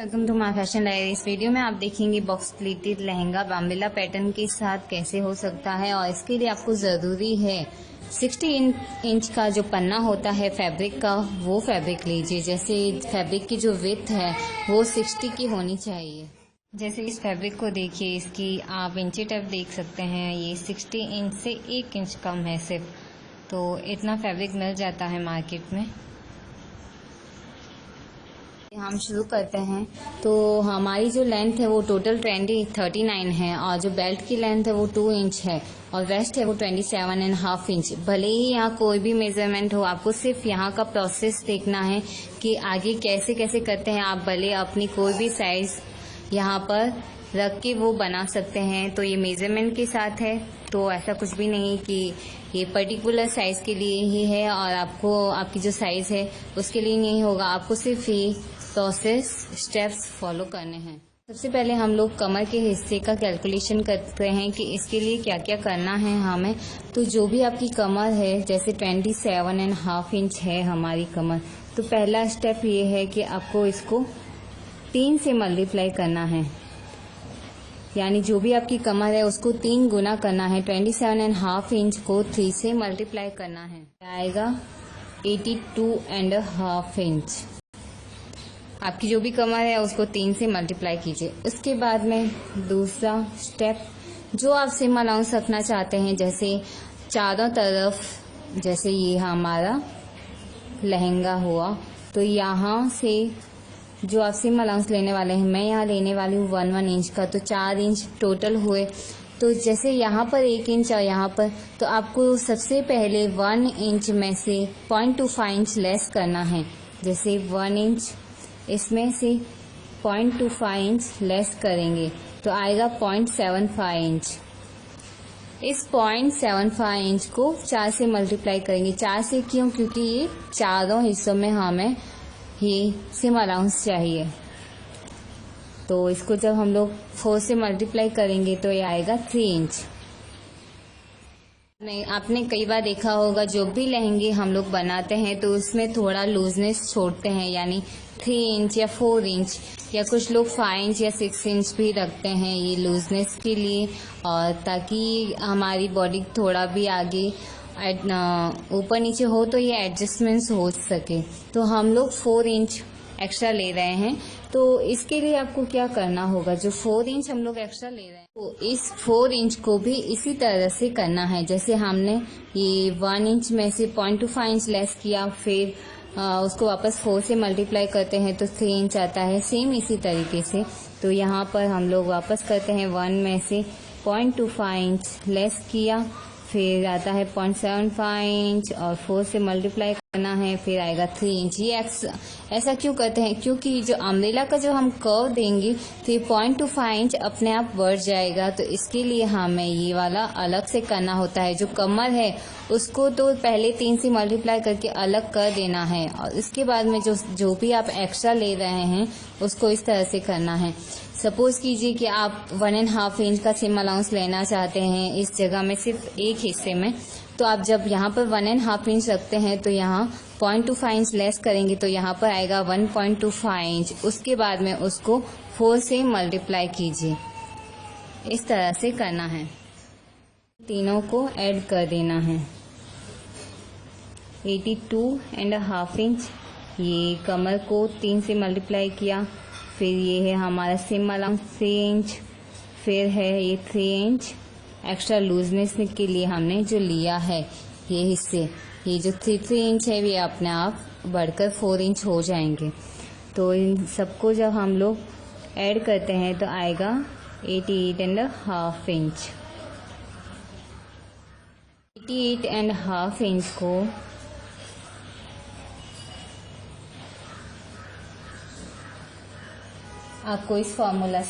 Welcome to my fashion diary. इस वीडियो में आप देखेंगे बॉक्स प्लीटेड लहंगा बाम्बेला पैटर्न के साथ कैसे हो सकता है। और इसके लिए आपको ज़रूरी है 60 इंच का जो पन्ना होता है फैब्रिक का, वो फैब्रिक लीजिए। जैसे फैब्रिक की जो विड्थ है वो 60 की होनी चाहिए। जैसे इस फैब्रिक को देखिए, इसकी आप इंची टेप देख सकते हैं। ये 60 इंच से 1 इंच कम है सिर्फ, तो इतना फैब्रिक मिल जाता है मार्केट में। हम शुरू करते हैं। तो हमारी जो लेंथ है वो टोटल 39 है और जो बेल्ट की लेंथ है वो 2 इंच है और वेस्ट है वो 27.5 इंच। भले ही यहाँ कोई भी मेजरमेंट हो, आपको सिर्फ यहाँ का प्रोसेस देखना है कि आगे कैसे कैसे करते हैं। आप भले अपनी कोई भी साइज यहाँ पर रख के वो बना सकते हैं। तो ये मेजरमेंट के साथ है, तो ऐसा कुछ भी नहीं कि ये पर्टिकुलर साइज के लिए ही है और आपको आपकी जो साइज है उसके लिए नहीं होगा। आपको सिर्फ ये प्रोसेस स्टेप्स फॉलो करने हैं। सबसे पहले हम लोग कमर के हिस्से का कैलकुलेशन करते हैं कि इसके लिए क्या क्या करना है हमें। तो जो भी आपकी कमर है, जैसे 27.5 इंच है हमारी कमर, तो पहला स्टेप ये है कि आपको इसको 3 से मल्टीप्लाई करना है। यानी जो भी आपकी कमर है उसको 3 गुना करना है। 27.5 इंच को 3 से मल्टीप्लाई करना है, आएगा 82.5 इंच। आपकी जो भी कमर है उसको 3 से मल्टीप्लाई कीजिए। उसके बाद में दूसरा स्टेप, जो आप सिम अलाउंस रखना चाहते हैं, जैसे चारों तरफ, जैसे ये हमारा लहंगा हुआ, तो यहाँ से जो आप सिम अलाउंस लेने वाले हैं, मैं यहाँ लेने वाली हूँ 1 इंच का, तो 4 इंच टोटल हुए। तो जैसे यहाँ पर 1 इंच और यहाँ पर, तो आपको सबसे पहले 1 इंच में से 0.25 इंच लेस करना है। जैसे 1 इंच, इसमें से 0.25 इंच लेस करेंगे तो आएगा 0.75 इंच। इस 0.75 इंच को 4 से मल्टीप्लाई करेंगे। 4 से क्यों? क्योंकि ये चारों हिस्सों में हमें ये सिम अलाउंस चाहिए। तो इसको जब हम लोग 4 से मल्टीप्लाई करेंगे तो ये आएगा 3 इंच। नहीं, आपने कई बार देखा होगा जो भी लहंगे हम लोग बनाते हैं तो उसमें थोड़ा लूजनेस छोड़ते हैं, यानी 3 इंच या 4 इंच, या कुछ लोग 5 इंच या 6 इंच भी रखते हैं ये लूजनेस के लिए, और ताकि हमारी बॉडी थोड़ा भी आगे ऊपर नीचे हो तो ये एडजस्टमेंट्स हो सके। तो हम लोग 4 इंच एक्स्ट्रा ले रहे हैं। तो इसके लिए आपको क्या करना होगा, जो 4 इंच हम लोग एक्स्ट्रा ले रहे हैं तो इस 4 इंच को भी इसी तरह से करना है। जैसे हमने ये 1 इंच में से 0.25 इंच लेस किया, फिर उसको वापस 4 से मल्टीप्लाई करते हैं तो 3 इंच आता है। सेम इसी तरीके से तो यहाँ पर हम लोग वापस करते हैं 1 में से 0.25 इंच लेस किया, फिर आता है 0.75 इंच और 4 से मल्टीप्लाई करना है, फिर आएगा 3 इंच। ये ऐसा क्यों करते हैं? क्योंकि जो अम्ब्रेला का जो हम कर्व देंगे तो ये 0.25 इंच अपने आप बढ़ जाएगा, तो इसके लिए हमें ये वाला अलग से करना होता है। जो कमर है उसको तो पहले 3 से मल्टीप्लाई करके अलग कर देना है और इसके बाद में जो भी आप एक्स्ट्रा ले रहे हैं उसको इस तरह से करना है। सपोज कीजिए कि आप 1.5 इंच का सिम अलाउंस लेना चाहते हैं इस जगह में, सिर्फ एक हिस्से में, तो आप जब यहाँ पर 1.5 इंच रखते हैं तो यहाँ 0.25 इंच लेस करेंगे तो यहाँ पर आएगा 1.25 इंच। उसके बाद में उसको 4 से मल्टीप्लाई कीजिए। इस तरह से करना है, तीनों को ऐड कर देना है। 82.5 इंच, ये कमर को 3 से मल्टीप्लाई किया, फिर ये है हमारा सिम अलाउंस 3 इंच, फिर है ये 3 इंच एक्स्ट्रा लूजनेस के लिए हमने जो लिया है ये हिस्से, ये जो 3 इंच है ये अपने आप बढ़कर 4 इंच हो जाएंगे। तो इन सबको जब हम लोग ऐड करते हैं तो आएगा 88.5 इंच। 88.5 इंच को आपको इस फॉर्मूला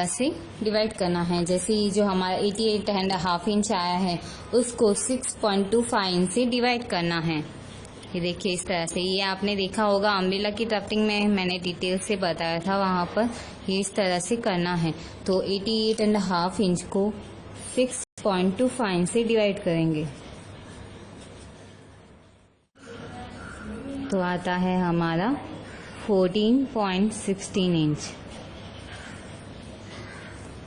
से डिवाइड करना है। जैसे ये जो हमारा 88.5 इंच आया है उसको 6.25 इंच से डिवाइड करना है। ये देखिए इस तरह से, ये आपने देखा होगा अम्ब्रेला की ड्राफ्टिंग में, मैंने डिटेल से बताया था वहाँ पर, ये इस तरह से करना है। तो 88.5 इंच को 6.25 इंच से डिवाइड करेंगे तो आता है हमारा 14.16 इंच।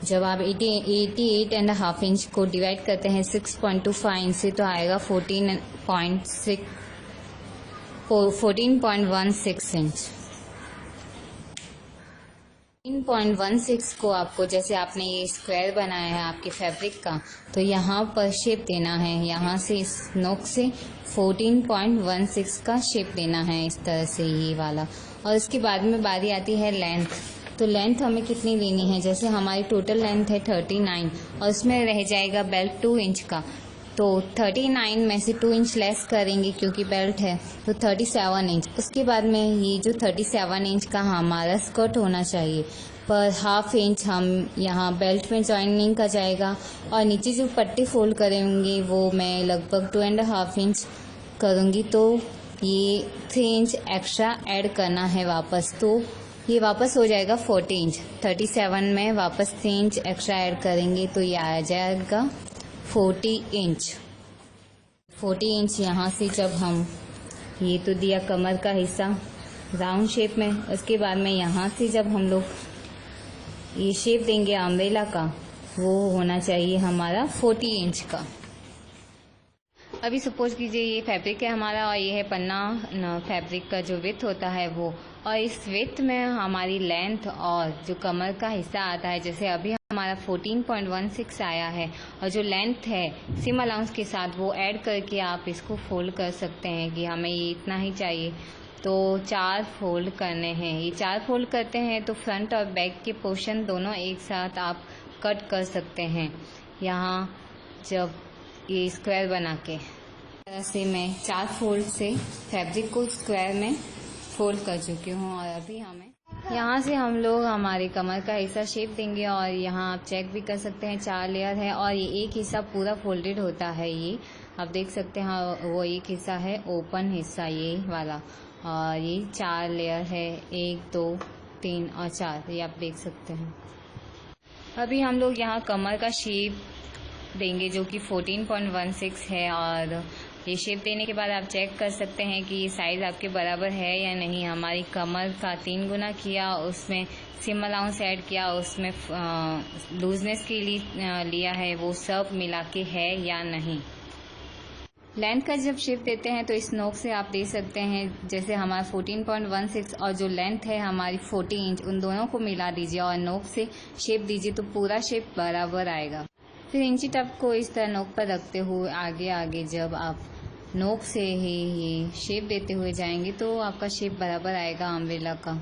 जब आप 88.5 इंच को डिवाइड करते हैं 6.25 इंच से तो आएगा 14.16 इंच। 14.16 को आपको, जैसे आपने ये स्क्वायर बनाया है आपके फैब्रिक का, तो यहाँ पर शेप देना है। यहाँ से इस नोक से 14.16 का शेप देना है, इस तरह से ये वाला। और इसके बाद में बारी आती है लेंथ। तो लेंथ हमें कितनी लेनी है, जैसे हमारी टोटल लेंथ है 39 और उसमें रह जाएगा बेल्ट 2 इंच का, तो 39 में से 2 इंच लेस करेंगे क्योंकि बेल्ट है, तो 37 इंच। उसके बाद में ये जो 37 इंच का हमारा स्कर्ट होना चाहिए, पर हाफ इंच हम यहाँ बेल्ट में जॉइनिंग का जाएगा। और नीचे जो पट्टी फोल्ड करेंगे वो मैं लगभग 2.5 इंच करूँगी, तो ये 3 इंच एक्स्ट्रा ऐड करना है वापस, तो ये वापस हो जाएगा 40 इंच। 37 में वापस 3 इंच एक्स्ट्रा ऐड करेंगे तो ये आ जाएगा 40 इंच। 40 इंच यहाँ से जब हम, ये तो दिया कमर का हिस्सा राउंड शेप में, उसके बाद में यहाँ से जब हम लोग ये शेप देंगे अम्ब्रेला का, वो होना चाहिए हमारा 40 इंच का। अभी सपोज कीजिए ये फैब्रिक है हमारा और ये है पन्ना फैब्रिक का जो विड्थ होता है वो, और इस विड्थ में हमारी लेंथ और जो कमर का हिस्सा आता है, जैसे अभी हमारा 14.16 आया है और जो लेंथ है सिम अलाउंस के साथ वो ऐड करके आप इसको फोल्ड कर सकते हैं कि हमें ये इतना ही चाहिए, तो 4 फोल्ड करने हैं। ये 4 फोल्ड करते हैं तो फ्रंट और बैक के पोर्शन दोनों एक साथ आप कट कर सकते हैं। यहाँ जब ये स्क्वायर बना के तरह से मैं 4 फोल्ड से फैब्रिक को स्क्वायर में फोल्ड कर चुकी हूँ। और अभी हमें यहाँ से हम लोग हमारे कमर का हिस्सा शेप देंगे, और यहाँ आप चेक भी कर सकते हैं 4 लेयर है और ये एक हिस्सा पूरा फोल्डेड होता है। ये आप देख सकते हैं वो एक हिस्सा है ओपन हिस्सा ये वाला, और ये 4 लेयर है, 1 2 3 और 4, ये आप देख सकते हैं। अभी हम लोग यहाँ कमर का शेप देंगे जो कि 14.16 है, और ये शेप देने के बाद आप चेक कर सकते हैं कि ये साइज़ आपके बराबर है या नहीं। हमारी कमर का 3 गुना किया, उसमें सिम अलाउंस ऐड किया, उसमें लूजनेस के लिए लिया है, वो सब मिला के है या नहीं। लेंथ का जब शेप देते हैं तो इस नोक से आप दे सकते हैं, जैसे हमारा 14.16 और जो लेंथ है हमारी 40 इंच, उन दोनों को मिला दीजिए और नोक से शेप दीजिए तो पूरा शेप बराबर आएगा। फिर इंची टप को इस तरह नोक पर रखते हुए आगे आगे जब आप नोक से ही ये शेप देते हुए जाएंगे तो आपका शेप बराबर आएगा अम्ब्रेला का।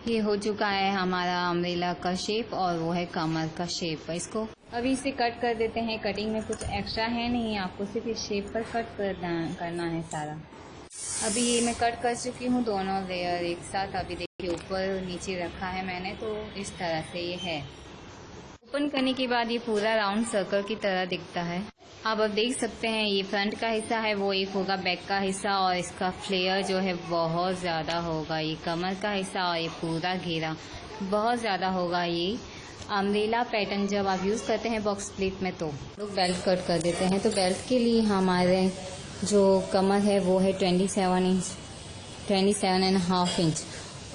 ये हो चुका है हमारा अम्ब्रेला का शेप और वो है कमर का शेप। इसको अभी इसे कट कर देते हैं। कटिंग में कुछ एक्स्ट्रा है नहीं, आपको सिर्फ इस शेप पर कट करना है सारा। अभी ये मैं कट कर चुकी हूँ दोनों लेयर एक साथ। अभी देखिए ऊपर नीचे रखा है मैंने, तो इस तरह से ये है। ओपन करने के बाद ये पूरा राउंड सर्कल की तरह दिखता है। आप अब देख सकते हैं ये फ्रंट का हिस्सा है, वो एक होगा बैक का हिस्सा, और इसका फ्लेयर जो है बहुत ज़्यादा होगा। ये कमर का हिस्सा और ये पूरा घेरा बहुत ज़्यादा होगा। ये अम्ब्रेला पैटर्न जब आप यूज़ करते हैं बॉक्स स्प्लिट में तो लोग बेल्ट कट कर देते हैं। तो बेल्ट के लिए हमारे जो कमर है वो है 27.5 इंच।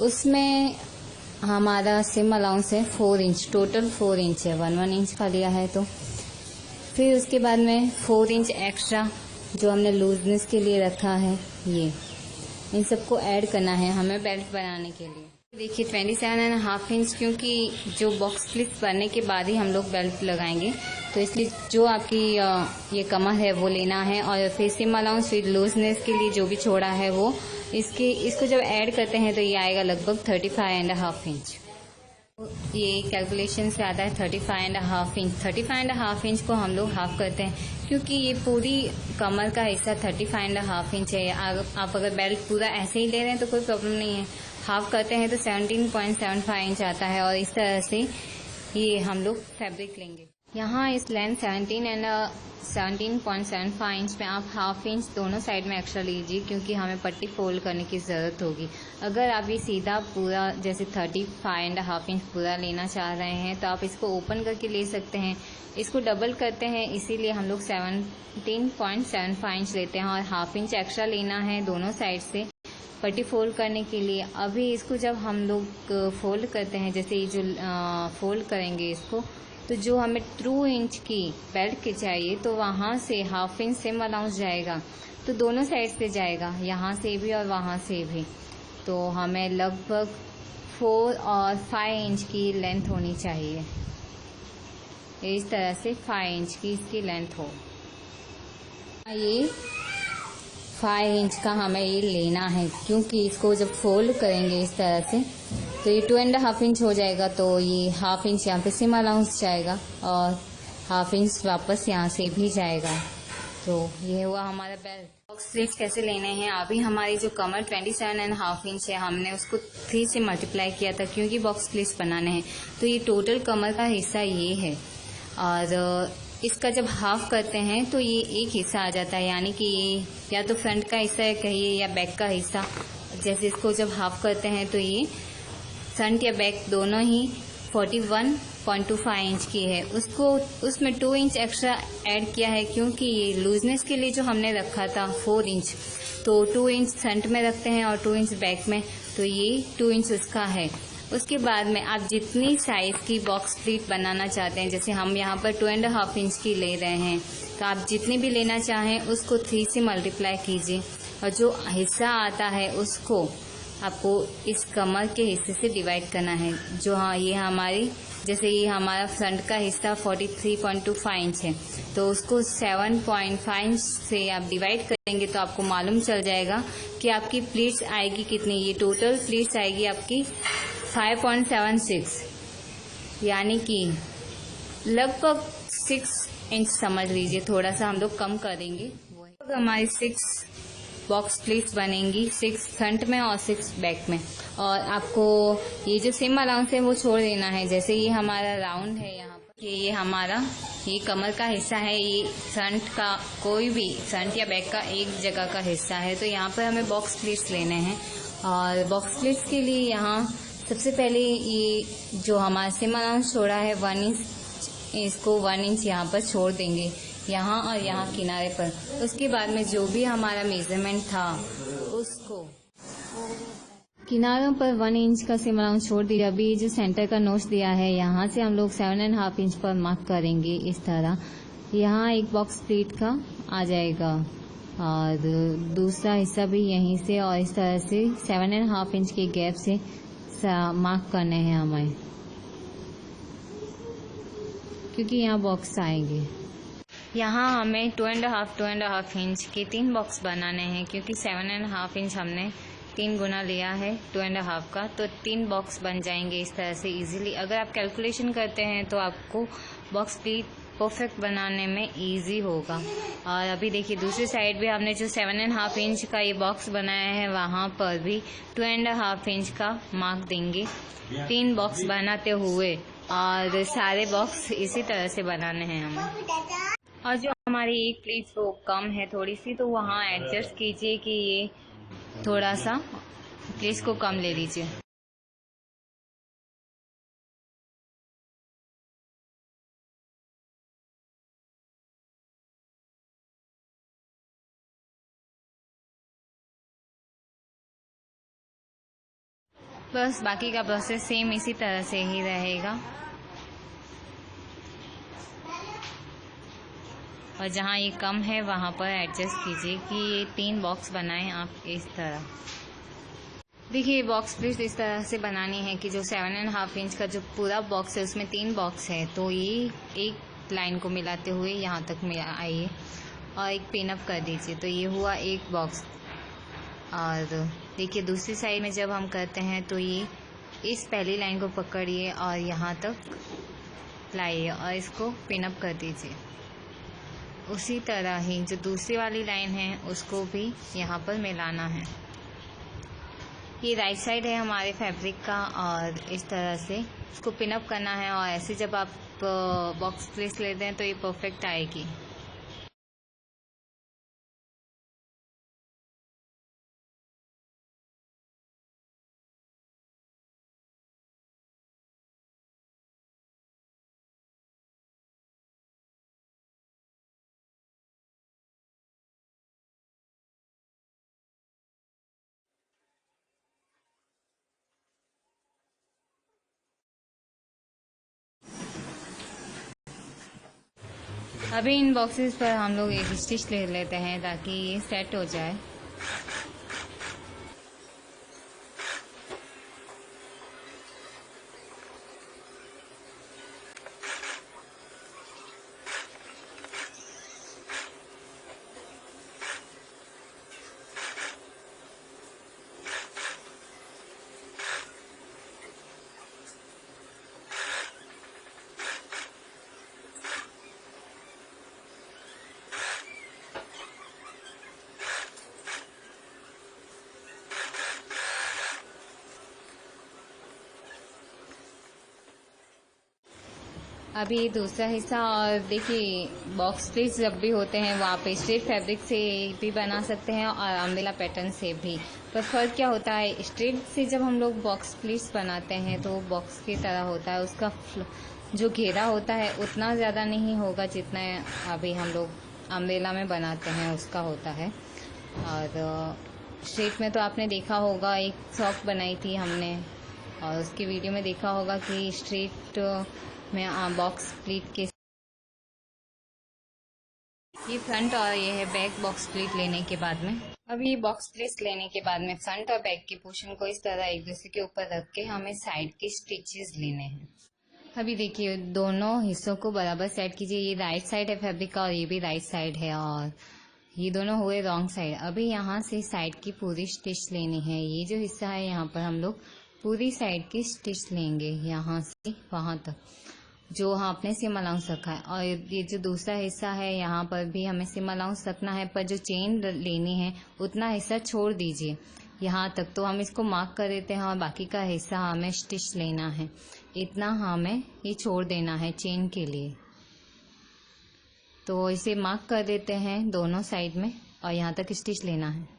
उसमें हमारा सिम अलाउंस है 4 इंच, टोटल 4 इंच है, 1 इंच का लिया है। तो फिर उसके बाद में 4 इंच एक्स्ट्रा जो हमने लूजनेस के लिए रखा है, ये इन सबको ऐड करना है हमें बेल्ट बनाने के लिए। देखिए 27.5 इंच, क्योंकि जो बॉक्स स्प्लिट बनने के बाद ही हम लोग बेल्ट लगाएंगे, तो इसलिए जो आपकी ये कमर है वो लेना है। और फिर सिम अलाउंस फिर लूजनेस के लिए जो भी छोड़ा है वो इसको जब ऐड करते हैं तो ये आएगा लगभग 35.5 इंच। ये कैलकुलेशन से आता है 35.5 इंच। 35.5 इंच को हम लोग हाफ करते हैं, क्योंकि ये पूरी कमर का हिस्सा 35.5 इंच है। आप अगर बेल्ट पूरा ऐसे ही ले रहे हैं तो कोई प्रॉब्लम नहीं है, हाफ करते हैं तो 17.75 इंच आता है। और इस तरह से ये हम लोग फैब्रिक लेंगे। यहाँ इस लेंथ 17 एंड 17.75 इंच में आप हाफ इंच दोनों साइड में एक्स्ट्रा लीजिए, क्योंकि हमें पट्टी फोल्ड करने की ज़रूरत होगी। अगर आप ये सीधा पूरा जैसे 35.5 इंच पूरा लेना चाह रहे हैं तो आप इसको ओपन करके ले सकते हैं। इसको डबल करते हैं, इसीलिए हम लोग 17.75 इंच लेते हैं और हाफ इंच एक्स्ट्रा लेना है दोनों साइड से पट्टी फोल्ड करने के लिए। अभी इसको जब हम लोग फोल्ड करते हैं, जैसे ये जो फोल्ड करेंगे इसको, तो जो हमें 2 इंच की बेल्ट की चाहिए तो वहाँ से हाफ इंच सेम अलाउंस जाएगा, तो दोनों साइड से जाएगा, यहाँ से भी और वहाँ से भी। तो हमें लगभग 4 और 5 इंच की लेंथ होनी चाहिए। इस तरह से 5 इंच की इसकी लेंथ हो। ये 5 इंच का हमें ये लेना है, क्योंकि इसको जब फोल्ड करेंगे इस तरह से तो ये 2.5 इंच हो जाएगा, तो ये हाफ इंच यहाँ पे सेम अलाउंस जाएगा और हाफ इंच वापस यहाँ से भी जाएगा। तो ये हुआ हमारा बेल्ट। बॉक्स स्लीव्स कैसे लेने हैं? अभी हमारी जो कमर 27.5 इंच है, हमने उसको 3 से मल्टीप्लाई किया था क्योंकि बॉक्स स्लीव्स बनाने हैं। तो ये टोटल कमर का हिस्सा ये है, और इसका जब हाफ करते हैं तो ये एक हिस्सा आ जाता है, यानी कि ये या तो फ्रंट का हिस्सा है कहिए या बैक का हिस्सा। जैसे इसको जब हाफ करते हैं तो ये फ्रंट या बैक दोनों ही 41.25 इंच की है। उसमें 2 इंच एक्स्ट्रा ऐड किया है, क्योंकि ये लूजनेस के लिए जो हमने रखा था 4 इंच, तो 2 इंच फ्रंट में रखते हैं और 2 इंच बैक में, तो ये 2 इंच उसका है। उसके बाद में आप जितनी साइज की बॉक्स स्लीव बनाना चाहते हैं, जैसे हम यहाँ पर 2.5 इंच की ले रहे हैं, तो आप जितनी भी लेना चाहें उसको 3 से मल्टीप्लाई कीजिए, और जो हिस्सा आता है उसको आपको इस कमर के हिस्से से डिवाइड करना है। जो ये हमारी, जैसे ये हमारा फ्रंट का हिस्सा 43.25 इंच है, तो उसको 7.5 इंच से आप डिवाइड करेंगे तो आपको मालूम चल जाएगा कि आपकी प्लीट्स आएगी कितनी। ये टोटल प्लीट्स आएगी आपकी 5.76, यानी कि लगभग 6 इंच समझ लीजिए, थोड़ा सा हम लोग कम करेंगे। तो हमारी 6 बॉक्स प्लीट्स बनेंगी, 6 फ्रंट में और 6 बैक में। और आपको ये जो सेम अलाउंस है वो छोड़ देना है। जैसे ये हमारा राउंड है, यहाँ पर ये हमारा ये कमर का हिस्सा है, ये फ्रंट का कोई भी फ्रंट या बैक का एक जगह का हिस्सा है, तो यहाँ पर हमें बॉक्स प्लीट्स लेने हैं। और बॉक्स प्लीट्स के लिए यहाँ सबसे पहले ये जो हमारा सेम अलाउंस छोड़ा है 1 इंच, इसको 1 इंच यहाँ पर छोड़ देंगे, यहाँ और यहाँ किनारे पर। उसके बाद में जो भी हमारा मेजरमेंट था उसको किनारों पर 1 इंच का सेम अलाउंस छोड़ दिया। अभी जो सेंटर का नोच दिया है, यहाँ से हम लोग 7.5 इंच पर मार्क करेंगे इस तरह। यहाँ एक बॉक्स प्लीट का आ जाएगा और दूसरा हिस्सा भी यहीं से, और इस तरह से 7.5 इंच के गैप से मार्क करने हैं हमें, क्योंकि यहाँ बॉक्स आएंगे। यहाँ हमें 2.5 इंच के 3 बॉक्स बनाने हैं, क्योंकि 7.5 इंच हमने 3 गुना लिया है 2.5 का, तो 3 बॉक्स बन जाएंगे इस तरह से इजीली। अगर आप कैलकुलेशन करते हैं तो आपको बॉक्स प्लीट परफेक्ट बनाने में इजी होगा। और अभी देखिए दूसरी साइड भी हमने जो 7.5 इंच का ये बॉक्स बनाया है, वहाँ पर भी 2.5 इंच का मार्क देंगे 3 बॉक्स बनाते हुए, और सारे बॉक्स इसी तरह से बनाने हैं हमें। और जो हमारी एक प्लीट वो कम है थोड़ी सी, तो वहाँ एडजस्ट कीजिए कि ये थोड़ा सा प्लीट्स को कम ले लीजिए। बस बाकी का प्रोसेस सेम इसी तरह से ही रहेगा। और जहाँ ये कम है वहाँ पर एडजस्ट कीजिए कि ये 3 बॉक्स बनाएं आप इस तरह। देखिए बॉक्स प्लीट इस तरह से बनानी है कि जो 7.5 इंच का जो पूरा बॉक्स है उसमें 3 बॉक्स है, तो ये एक लाइन को मिलाते हुए यहाँ तक में आइए और एक पिन अप कर दीजिए, तो ये हुआ एक बॉक्स। और देखिए दूसरी साइड में जब हम करते हैं तो ये इस पहली लाइन को पकड़िए और यहाँ तक लाइए और इसको पिन अप कर दीजिए। उसी तरह ही जो दूसरी वाली लाइन है उसको भी यहाँ पर मिलाना है। ये राइट साइड है हमारे फैब्रिक का, और इस तरह से इसको पिन अप करना है। और ऐसे जब आप बॉक्स प्लेस लेते हैं तो ये परफेक्ट आएगी। अभी इन बॉक्सेस पर हम लोग एक स्टिच ले लेते हैं ताकि ये सेट हो जाए। अभी दूसरा हिस्सा, और देखिए बॉक्स प्लीट्स जब भी होते हैं वहाँ पे स्ट्रेट फैब्रिक से भी बना सकते हैं और अम्ब्रेला पैटर्न से भी। पर फ़र्क क्या होता है, स्ट्रेट से जब हम लोग बॉक्स प्लीट्स बनाते हैं तो बॉक्स की तरह होता है, उसका जो घेरा होता है उतना ज़्यादा नहीं होगा जितना अभी हम लोग अम्ब्रेला में बनाते हैं उसका होता है। और स्ट्रेट में तो आपने देखा होगा, एक फ्रॉक बनाई थी हमने और उसकी वीडियो में देखा होगा कि स्ट्रेट में बॉक्स प्लीट के ये फ्रंट और ये है बैक बॉक्स प्लीट लेने के बाद में। अब ये बॉक्स प्लीट लेने के बाद में फ्रंट और बैक के पोर्शन को इस तरह एक दूसरे के ऊपर रख के हमें साइड के स्टिचेस लेने हैं। अभी देखिए दोनों हिस्सों को बराबर सेट कीजिए। ये राइट साइड है फैब्रिक का और ये भी राइट साइड है और ये दोनों हुए रॉन्ग साइड। अभी यहाँ से साइड की पूरी स्टिच लेनी है। ये जो हिस्सा है यहाँ पर हम लोग पूरी साइड की स्टिच लेंगे, यहाँ से वहाँ तक जो आपने सिम अलाउंस रखा है। और ये जो दूसरा हिस्सा है यहाँ पर भी हमें सिम अलाउंस रखना है, पर जो चेन लेनी है उतना हिस्सा छोड़ दीजिए यहाँ तक। तो हम इसको मार्क कर देते हैं और बाकी का हिस्सा हमें स्टिच लेना है, इतना हमें ये छोड़ देना है चेन के लिए। तो इसे मार्क कर देते हैं दोनों साइड में और यहाँ तक स्टिच लेना है।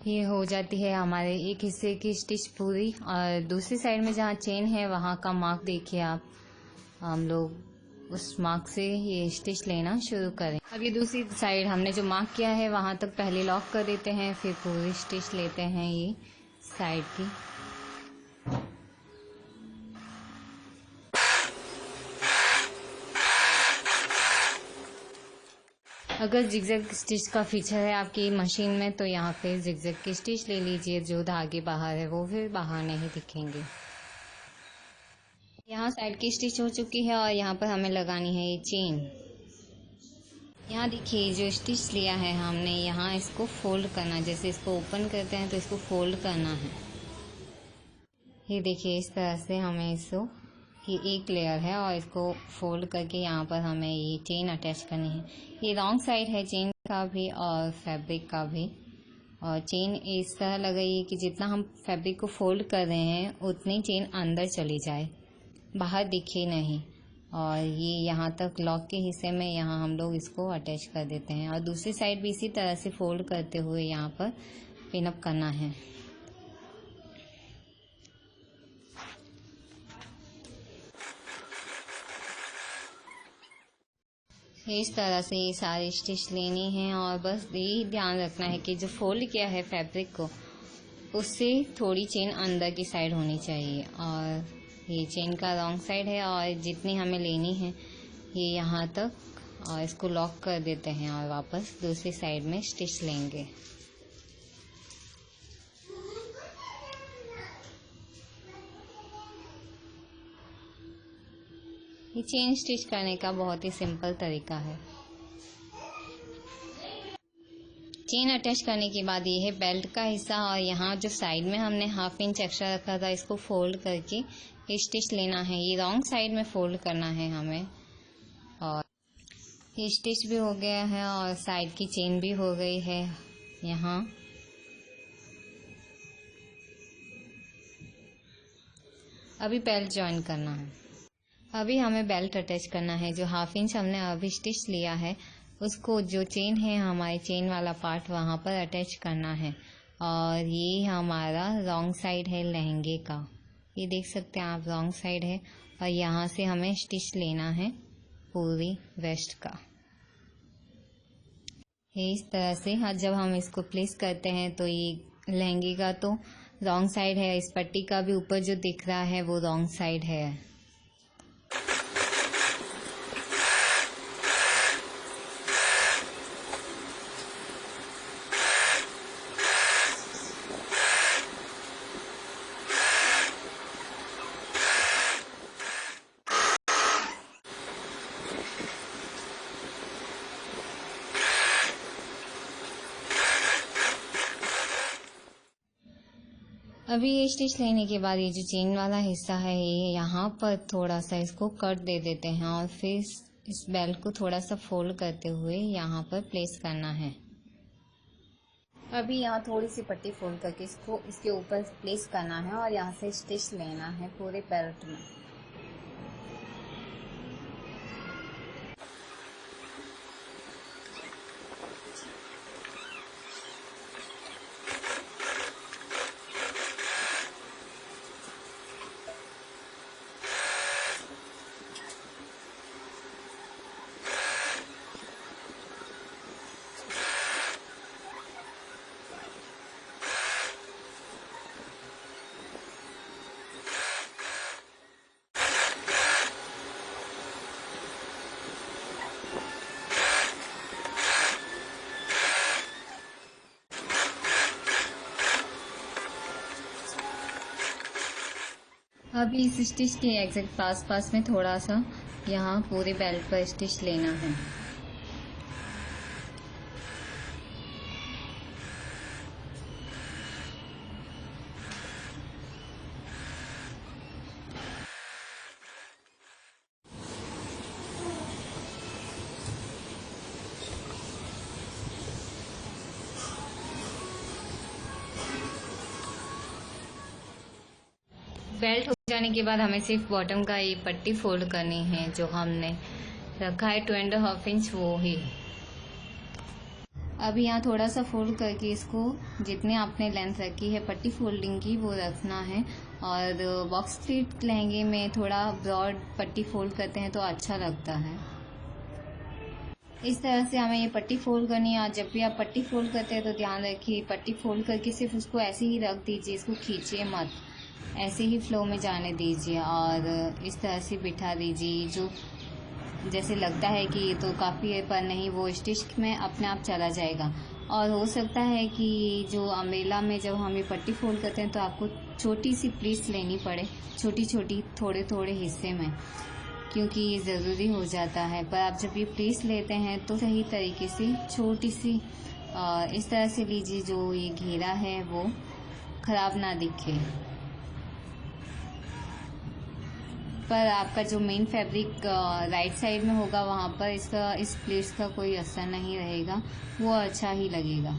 ये हो जाती है हमारे एक हिस्से की स्टिच पूरी। और दूसरी साइड में जहाँ चेन है वहाँ का मार्क देखिए आप, हम लोग उस मार्क से ये स्टिच लेना शुरू करें। अब ये दूसरी साइड हमने जो मार्क किया है वहाँ तक पहले लॉक कर देते हैं, फिर पूरी स्टिच लेते हैं ये साइड की। अगर जिगजैग स्टिच का फीचर है आपकी मशीन में तो यहाँ पे जिगजैग की स्टिच ले लीजिए, जो धागे बाहर है वो फिर बाहर नहीं दिखेंगे। यहाँ साइड की स्टिच हो चुकी है और यहाँ पर हमें लगानी है ये चेन। यहाँ देखिए जो स्टिच लिया है हमने, यहाँ इसको फोल्ड करना, जैसे इसको ओपन करते हैं तो इसको फोल्ड करना है। ये देखिए इस तरह से हमें इसको, ये एक लेयर है और इसको फोल्ड करके यहाँ पर हमें ये चेन अटैच करनी है। ये रॉन्ग साइड है चेन का भी और फैब्रिक का भी। और चेन इस तरह लगाइए कि जितना हम फैब्रिक को फोल्ड कर रहे हैं उतनी चेन अंदर चली जाए, बाहर दिखे नहीं। और ये यहाँ तक लॉक के हिस्से में यहाँ हम लोग इसको अटैच कर देते हैं और दूसरी साइड भी इसी तरह से फोल्ड करते हुए यहाँ पर पिनअप करना है। इस तरह से ये सारी स्टिच लेनी है और बस यही ध्यान रखना है कि जो फोल्ड किया है फैब्रिक को उससे थोड़ी चेन अंदर की साइड होनी चाहिए। और ये चेन का रॉन्ग साइड है और जितनी हमें लेनी है ये यहाँ तक, और इसको लॉक कर देते हैं और वापस दूसरी साइड में स्टिच लेंगे। ये चेन स्टिच करने का बहुत ही सिंपल तरीका है। चेन अटैच करने के बाद ये है बेल्ट का हिस्सा, और यहाँ जो साइड में हमने 1/2 इंच एक्स्ट्रा रखा था इसको फोल्ड करके स्टिच लेना है। ये रॉन्ग साइड में फोल्ड करना है हमें। और ये स्टिच भी हो गया है और साइड की चेन भी हो गई है। यहाँ अभी बेल्ट जॉइन करना है। अभी हमें बेल्ट अटैच करना है। जो 1/2 इंच हमने अभी स्टिच लिया है उसको, जो चेन है हमारे चेन वाला पार्ट, वहाँ पर अटैच करना है। और ये हमारा रॉन्ग साइड है लहंगे का, ये देख सकते हैं आप, रॉन्ग साइड है। और यहाँ से हमें स्टिच लेना है पूरी वेस्ट का। ये इस तरह से जब हम इसको प्लेस करते हैं तो ये लहंगे का तो रॉन्ग साइड है, इस पट्टी का भी ऊपर जो दिख रहा है वो रॉन्ग साइड है। अभी ये स्टिच लेने के बाद ये जो चेन वाला हिस्सा है ये यहाँ पर थोड़ा सा इसको कट दे देते हैं और फिर इस बेल्ट को थोड़ा सा फोल्ड करते हुए यहाँ पर प्लेस करना है। अभी यहाँ थोड़ी सी पट्टी फोल्ड करके इसको इसके ऊपर प्लेस करना है और यहाँ से स्टिच लेना है पूरे बेल्ट में। अभी इस स्टिच के एग्जैक्ट पास में थोड़ा सा यहाँ पूरे बेल्ट पर स्टिच लेना है। बेल्ट हो जाने के बाद हमें सिर्फ बॉटम का ये पट्टी फोल्ड करनी है, जो हमने रखा है 2.5 इंच वो ही। अभी यहाँ थोड़ा सा फोल्ड करके इसको जितने आपने लेंथ रखी है पट्टी फोल्डिंग की वो रखना है। और बॉक्स स्लिट लहंगे में थोड़ा ब्रॉड पट्टी फोल्ड करते हैं तो अच्छा लगता है। इस तरह से हमें ये पट्टी फोल्ड करनी है। और जब भी आप पट्टी फोल्ड करते हैं तो ध्यान रखिए, पट्टी फोल्ड करके सिर्फ उसको ऐसे ही रख दीजिए, इसको खींचिए मत, ऐसे ही फ्लो में जाने दीजिए और इस तरह से बिठा दीजिए। जो जैसे लगता है कि ये तो काफ़ी है, पर नहीं, वो स्टिच में अपने आप चला जाएगा। और हो सकता है कि जो अम्ब्रेला में जब हम ये पट्टी फोल्ड करते हैं तो आपको छोटी सी प्लीट्स लेनी पड़े, छोटी छोटी थोड़े थोड़े हिस्से में, क्योंकि ये ज़रूरी हो जाता है। पर आप जब ये प्लीट्स लेते हैं तो सही तरीके से छोटी सी इस तरह से लीजिए, जो ये घेरा है वो ख़राब ना दिखे। पर आपका जो मेन फैब्रिक राइट साइड में होगा वहाँ पर इस प्लेट्स का कोई असर नहीं रहेगा, वो अच्छा ही लगेगा।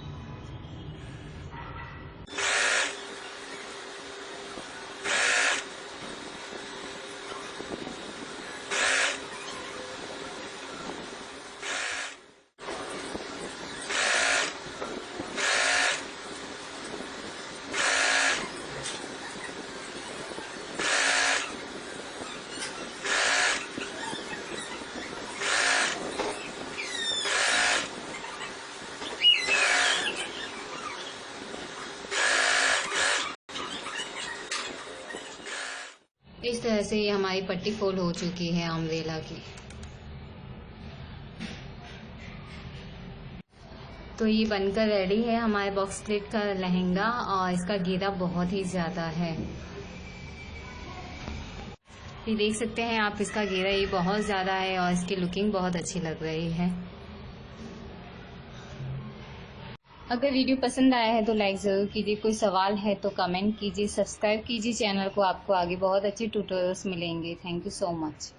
इस तरह से ये हमारी पट्टी फोल्ड हो चुकी है अम्ब्रेला की। तो ये बनकर रेडी है हमारे बॉक्स स्लिट का लहंगा, और इसका घेरा बहुत ही ज़्यादा है। ये देख सकते हैं आप, इसका घेरा ये बहुत ज़्यादा है और इसकी लुकिंग बहुत अच्छी लग रही है। अगर वीडियो पसंद आया है तो लाइक ज़रूर कीजिए, कोई सवाल है तो कमेंट कीजिए, सब्सक्राइब कीजिए चैनल को, आपको आगे बहुत अच्छे ट्यूटोरियल्स मिलेंगे। Thank you so much.